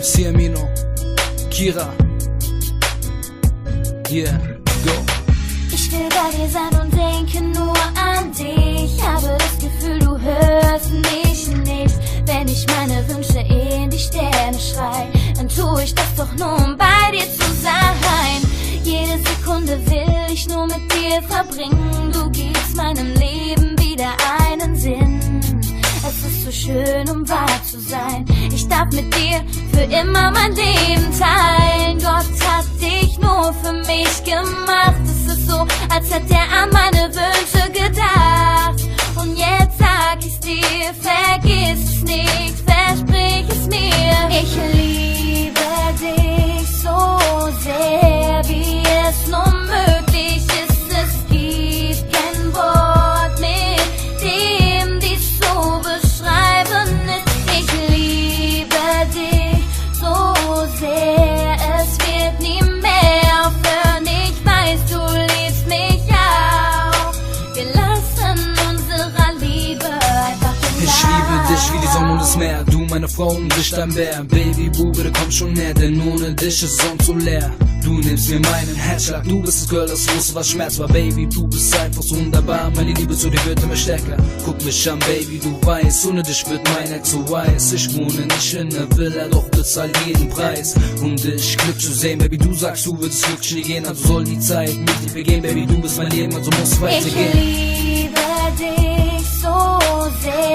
MC Amino, Kira. Yeah, go. Ich will bei dir sein und denke nur an dich. Habe das Gefühl, du hörst mich nicht. Wenn ich meine Wünsche in die Sterne schrei, dann tue ich das doch nur, um bei dir zu sein. Jede Sekunde will ich nur mit dir verbringen. Du gibst meinem Leben wieder einen Sinn. Es ist so schön, um wahr zu sein. Ich darf mit dir für immer mein Leben teilen. Gott hat dich nur für mich gemacht. Es ist so, als hätte er an meine Wünsche gedacht. Und jetzt sag ich's dir, vergiss es nicht, versprich es mir. Ich liebe dich so sehr, wie es nur möglich ist. Es gibt kein Wort, mit dem dies so beschreiben ist. Ich liebe dich so sehr, es wird nie mehr aufhören. Ich weiß, du liebst mich auch. Wir lassen unserer Liebe einfach den Ich liebe dich wie die Sonne und das Meer. Du meine Frau und ich dein Bär. Baby, Bube, komm schon näher, denn ohne dich ist Sonne so leer. Du nimmst mir meinen Herzschlag, du bist das Girl, das wusste, was Schmerz war. Baby, du bist einfach so wunderbar, meine Liebe zu dir wird immer stärker. Guck mich an, Baby, du weißt, ohne dich wird mein Herz so weiß. Ich wohne nicht in der Villa, doch bezahl jeden Preis. Und ich Glück zu sehen, Baby, du sagst, du würdest glücklich nie gehen, also soll die Zeit mit dir vergehen. Baby, du bist mein Leben, also muss weitergehen. Ich liebe dich so sehr.